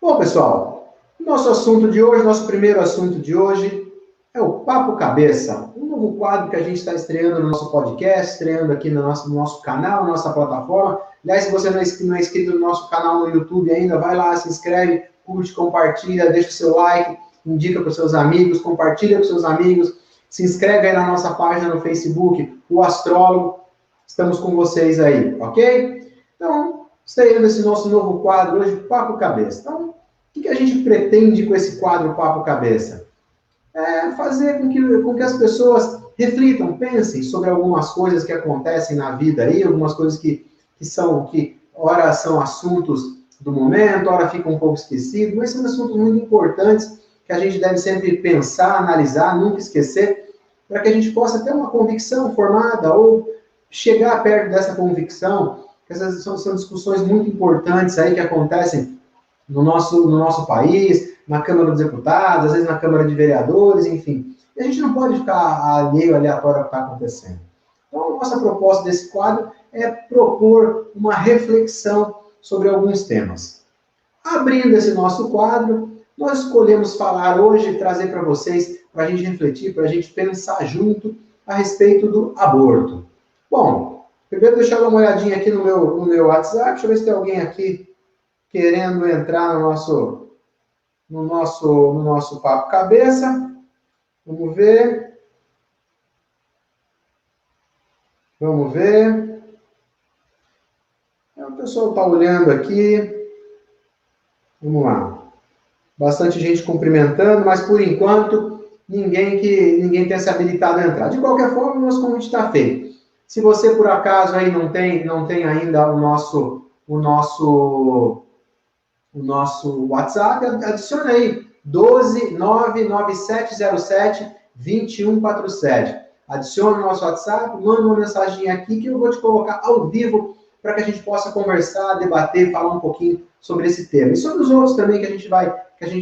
Bom, pessoal, nosso assunto de hoje, nosso primeiro assunto de hoje é o Papo Cabeça, um novo quadro que a gente está estreando no nosso podcast, estreando aqui no nosso canal, na nossa plataforma. Aliás, se você não é inscrito no nosso canal no YouTube ainda, vai lá, se inscreve, curte, compartilha, deixa o seu like, indica para os seus amigos, compartilha com os seus amigos, se inscreve aí na nossa página no Facebook, o Astrólogo. Estamos com vocês aí, ok? Então, estreando esse nosso novo quadro hoje, Papo Cabeça. Então, o que a gente pretende com esse quadro Papo Cabeça? É fazer com que as pessoas reflitam, pensem sobre algumas coisas que acontecem na vida aí, algumas coisas que ora são assuntos do momento, ora ficam um pouco esquecidos, mas são assuntos muito importantes que a gente deve sempre pensar, analisar, nunca esquecer, para que a gente possa ter uma convicção formada ou chegar perto dessa convicção. Essas são discussões muito importantes aí que acontecem no nosso país, na Câmara dos Deputados, às vezes na Câmara de Vereadores, enfim. E a gente não pode ficar aleatório ao que está acontecendo. Então, a nossa proposta desse quadro é propor uma reflexão sobre alguns temas. Abrindo esse nosso quadro, nós escolhemos falar hoje, trazer para vocês, para a gente refletir, para a gente pensar junto a respeito do aborto. Bom, primeiro deixa eu dar uma olhadinha aqui no meu WhatsApp, deixa eu ver se tem alguém aqui querendo entrar no nosso Papo Cabeça. Vamos ver. Vamos ver. O pessoal está olhando aqui. Vamos lá. Bastante gente cumprimentando, mas por enquanto ninguém tem se habilitado a entrar. De qualquer forma, o nosso convite está feito. Se você por acaso aí não tem ainda o nosso WhatsApp, adiciona aí 12997072147. Adiciona o nosso WhatsApp, manda uma mensagem aqui que eu vou te colocar ao vivo para que a gente possa conversar, debater, falar um pouquinho sobre esse tema. E sobre os outros também que a gente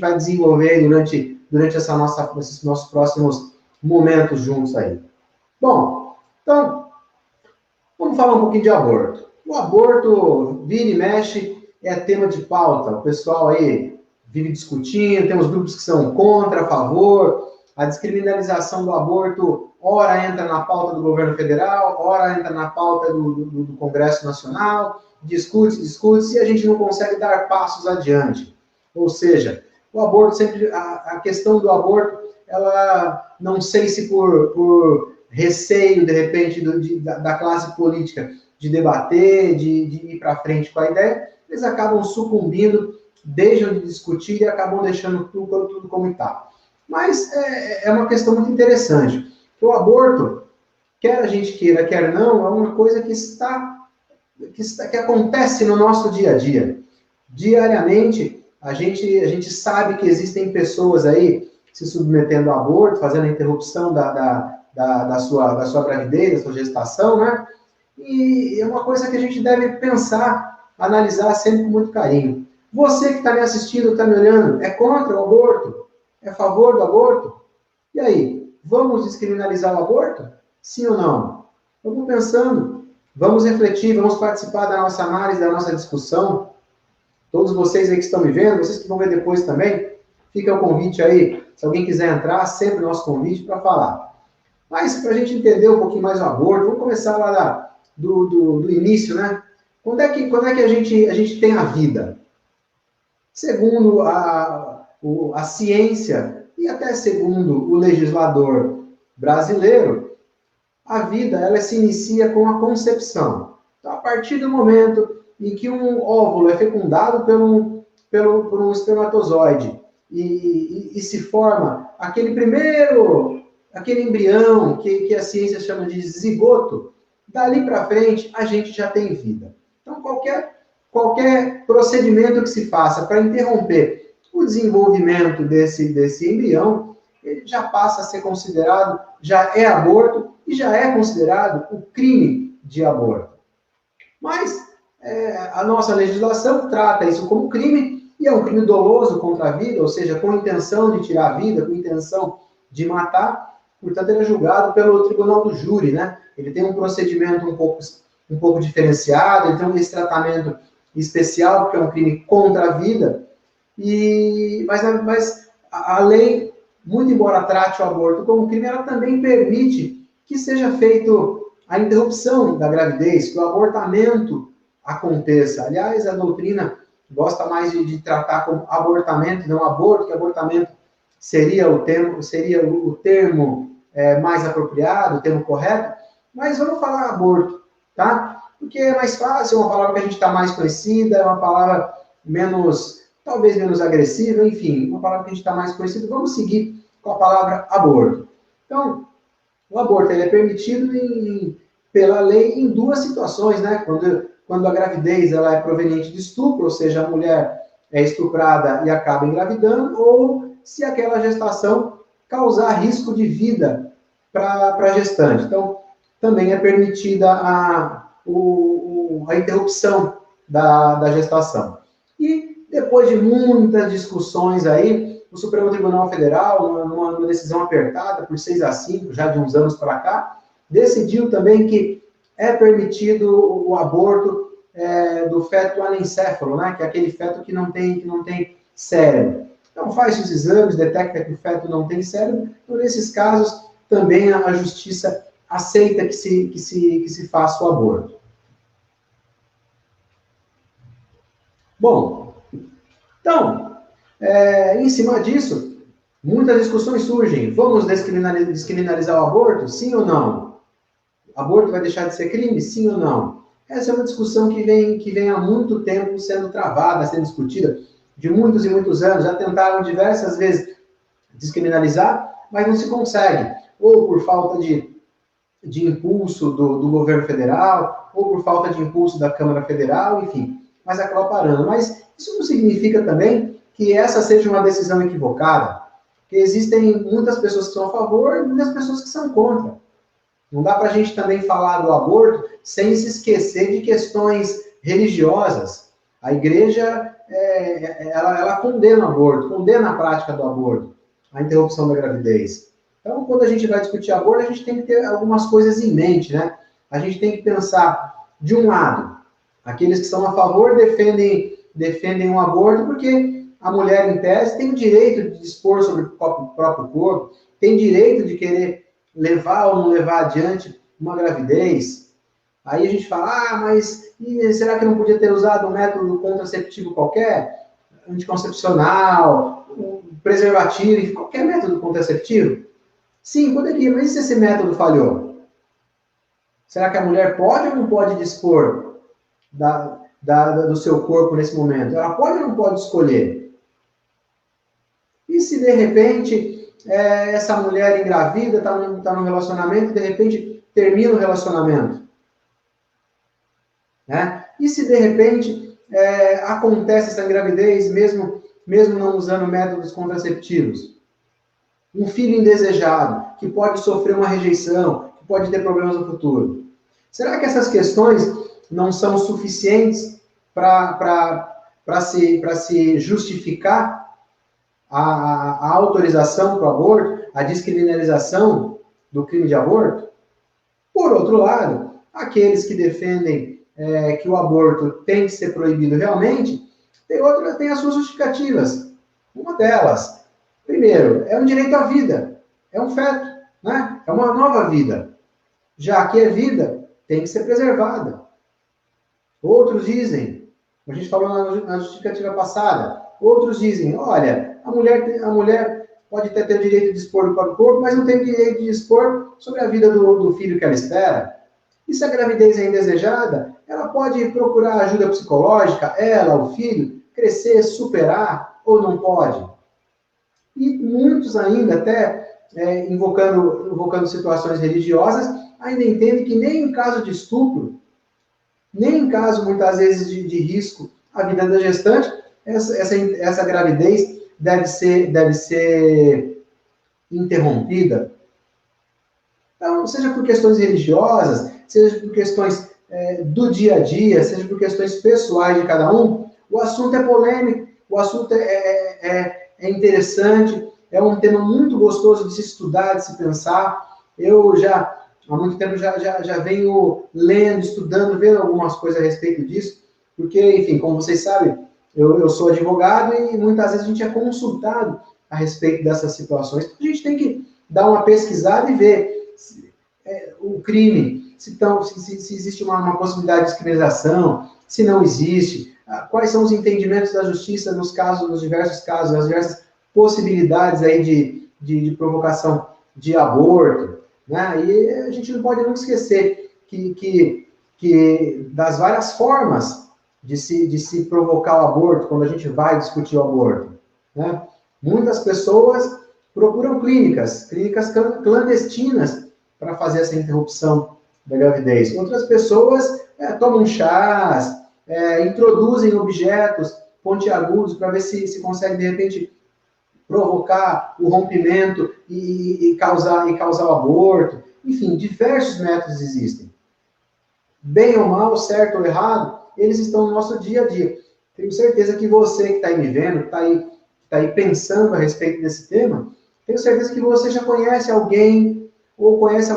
vai desenvolver durante esses nossos próximos momentos juntos aí. Bom, então, vamos falar um pouquinho de aborto. O aborto, vira e mexe, é tema de pauta. O pessoal aí vive discutindo, tem os grupos que são contra, a favor. A descriminalização do aborto, ora entra na pauta do governo federal, ora entra na pauta do Congresso Nacional, discute-se e a gente não consegue dar passos adiante. Ou seja, o aborto sempre, a questão do aborto, ela, não sei se por receio, de repente, da classe política de debater, de ir para frente com a ideia, eles acabam sucumbindo, deixam de discutir e acabam deixando tudo como está. Mas é uma questão muito interessante. Que o aborto, quer a gente queira, quer não, é uma coisa que acontece no nosso dia a dia. Diariamente, a gente sabe que existem pessoas aí se submetendo ao aborto, fazendo a interrupção da sua gravidez, da sua gestação, né? E é uma coisa que a gente deve pensar, analisar sempre com muito carinho. Você que está me assistindo, está me olhando, é contra o aborto? É a favor do aborto? E aí, vamos descriminalizar o aborto? Sim ou não? Vamos pensando, vamos refletir, vamos participar da nossa análise, da nossa discussão. Todos vocês aí que estão me vendo, vocês que vão ver depois também, fica o convite aí, se alguém quiser entrar, sempre o nosso convite para falar. Mas, para a gente entender um pouquinho mais o aborto, vamos começar lá do início, né? Quando é que a gente tem a vida? Segundo a ciência e até segundo o legislador brasileiro, a vida ela se inicia com a concepção. Então, a partir do momento em que um óvulo é fecundado por um espermatozoide e se forma aquele embrião que a ciência chama de zigoto, dali para frente a gente já tem vida. Então, qualquer procedimento que se faça para interromper o desenvolvimento desse embrião, ele já passa a ser considerado, já é aborto e já é considerado o crime de aborto. Mas a nossa legislação trata isso como crime e é um crime doloso contra a vida, ou seja, com intenção de tirar a vida, com intenção de matar, portanto ele é julgado pelo tribunal do júri, né? Ele tem um procedimento um pouco diferenciado, ele tem esse tratamento especial, porque é um crime contra a vida, Mas a lei, muito embora trate o aborto como crime, ela também permite que seja feito a interrupção da gravidez, que o abortamento aconteça. Aliás, a doutrina gosta mais de tratar como abortamento, não aborto, que abortamento seria o termo mais apropriado, o termo correto, mas vamos falar aborto, tá? Porque é mais fácil, é uma palavra que a gente está mais conhecida, é uma palavra talvez menos agressiva, enfim, uma palavra que a gente está mais conhecido. Vamos seguir com a palavra aborto. Então, o aborto ele é permitido pela lei em duas situações, né? Quando a gravidez ela é proveniente de estupro, ou seja, a mulher é estuprada e acaba engravidando, ou se aquela gestação causar risco de vida para a gestante. Então, também é permitida a interrupção da gestação. E depois de muitas discussões aí, o Supremo Tribunal Federal, numa decisão apertada por 6-5, já de uns anos para cá, decidiu também que é permitido o aborto do feto anencéfalo, né? Que é aquele feto que não tem cérebro. Então, faz os exames, detecta que o feto não tem cérebro, então, nesses casos, também a justiça aceita que se faça o aborto. Bom, então, em cima disso, muitas discussões surgem. Vamos descriminalizar o aborto? Sim ou não? Aborto vai deixar de ser crime? Sim ou não? Essa é uma discussão que vem há muito tempo sendo travada, sendo discutida, de muitos e muitos anos. Já tentaram diversas vezes descriminalizar, mas não se consegue. Ou por falta de impulso do governo federal, ou por falta de impulso da Câmara Federal, enfim, mas acaba parando. Mas isso não significa também que essa seja uma decisão equivocada, porque existem muitas pessoas que são a favor e muitas pessoas que são contra. Não dá para a gente também falar do aborto sem se esquecer de questões religiosas. A igreja, ela condena o aborto, condena a prática do aborto, a interrupção da gravidez. Então, quando a gente vai discutir aborto, a gente tem que ter algumas coisas em mente, né? A gente tem que pensar, de um lado, aqueles que são a favor defendem um aborto porque a mulher, em tese, tem o direito de dispor sobre o próprio corpo, tem direito de querer levar ou não levar adiante uma gravidez. Aí a gente fala, mas será que não podia ter usado um método contraceptivo qualquer? Anticoncepcional, preservativo, qualquer método contraceptivo? Sim, poderia, mas e se esse método falhou? Será que a mulher pode ou não pode dispor do seu corpo nesse momento? Ela pode ou não pode escolher? E se de repente essa mulher engravida, está num relacionamento e de repente termina o relacionamento? Né? E se de repente acontece essa gravidez mesmo não usando métodos contraceptivos? Um filho indesejado, que pode sofrer uma rejeição, que pode ter problemas no futuro. Será que essas questões não são suficientes para se justificar a autorização para o aborto, a descriminalização do crime de aborto? Por outro lado, aqueles que defendem que o aborto tem que ser proibido realmente, tem as suas justificativas. Uma delas, primeiro, é um direito à vida, é um feto, né? É uma nova vida. Já que é vida, tem que ser preservada. Outros dizem, a gente falou na justificativa passada, outros dizem, olha, a mulher pode até ter o direito de dispor do próprio corpo, mas não tem o direito de dispor sobre a vida do filho que ela espera. E se a gravidez é indesejada, ela pode procurar ajuda psicológica, ela, o filho, crescer, superar, ou não pode? E muitos ainda, até invocando situações religiosas, ainda entendem que nem em caso de estupro, nem em caso, muitas vezes, de risco à vida da gestante, essa gravidez deve ser interrompida. Então, seja por questões religiosas, seja por questões do dia a dia, seja por questões pessoais de cada um, o assunto é polêmico, o assunto é interessante, é um tema muito gostoso de se estudar, de se pensar. Eu há muito tempo, já venho lendo, estudando, vendo algumas coisas a respeito disso, porque, enfim, como vocês sabem, eu sou advogado e muitas vezes a gente é consultado a respeito dessas situações. A gente tem que dar uma pesquisada e ver o crime, se existe uma possibilidade de descriminalização, se não existe, quais são os entendimentos da justiça nos diversos casos, as diversas possibilidades aí de provocação de aborto, né? E a gente não pode nunca esquecer que das várias formas de se provocar o aborto, quando a gente vai discutir o aborto, né? Muitas pessoas procuram clínicas clandestinas para fazer essa interrupção da gravidez. Outras pessoas tomam chás, introduzem objetos pontiagudos para ver se consegue, de repente, provocar o rompimento e causar o aborto. Enfim, diversos métodos existem. Bem ou mal, certo ou errado, eles estão no nosso dia a dia. Tenho certeza que você que está aí me vendo, que está aí pensando a respeito desse tema, tenho certeza que você já conhece alguém, ou conhece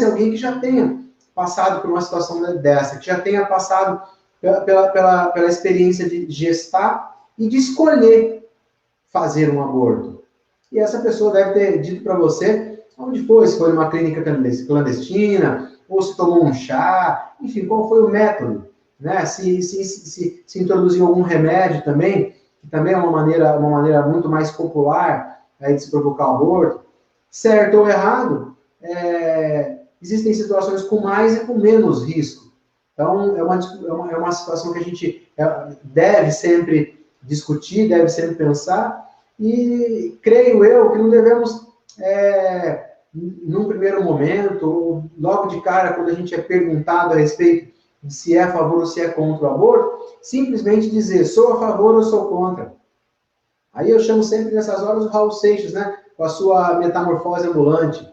alguém que já tenha passado por uma situação dessa, que já tenha passado pela experiência de gestar e de escolher fazer um aborto. E essa pessoa deve ter dito para você onde foi, se foi numa clínica clandestina, ou se tomou um chá, enfim, qual foi o método, né? Se introduziu algum remédio também, que também é uma maneira muito mais popular aí de se provocar o aborto. Certo ou errado, existem situações com mais e com menos risco. Então, é uma situação que a gente deve sempre discutir, deve sempre pensar, e creio eu que não devemos, num primeiro momento, logo de cara, quando a gente é perguntado a respeito de se é a favor ou se é contra o aborto, simplesmente dizer, sou a favor ou sou contra. Aí eu chamo sempre nessas horas o Raul Seixas, né, com a sua metamorfose ambulante.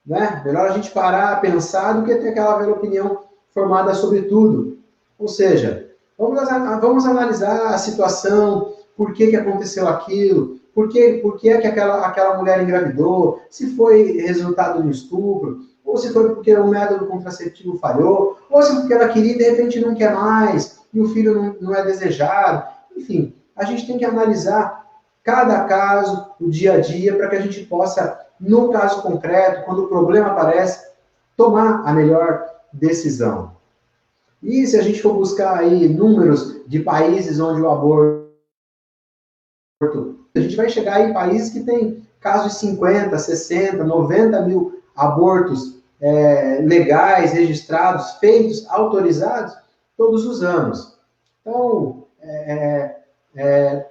Né? Melhor a gente parar, pensar, do que ter aquela velha opinião formada sobre tudo. Ou seja, vamos analisar a situação, por que aconteceu aquilo, por que aquela mulher engravidou, se foi resultado de um estupro, ou se foi porque o método contraceptivo falhou, ou se porque ela queria e de repente não quer mais, e o filho não é desejado. Enfim, a gente tem que analisar cada caso, o dia a dia, para que a gente possa, no caso concreto, quando o problema aparece, tomar a melhor decisão. E se a gente for buscar aí números de países onde o aborto, a gente vai chegar em países que têm casos de 50, 60, 90 mil abortos legais, registrados, feitos, autorizados, todos os anos. Então,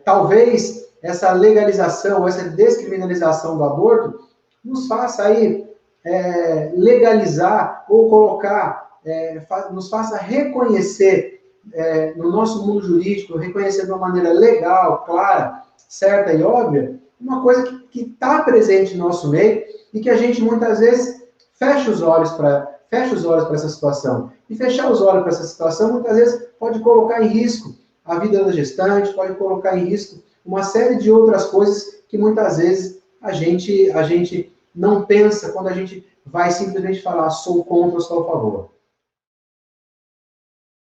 talvez essa legalização, essa descriminalização do aborto, nos faça aí legalizar ou colocar, nos faça reconhecer no nosso mundo jurídico, reconhecer de uma maneira legal, clara, certa e óbvia, uma coisa que está presente no nosso meio e que a gente muitas vezes fecha os olhos para essa situação. E fechar os olhos para essa situação muitas vezes pode colocar em risco a vida da gestante, pode colocar em risco uma série de outras coisas que muitas vezes a gente não pensa quando a gente vai simplesmente falar sou contra ou sou a favor.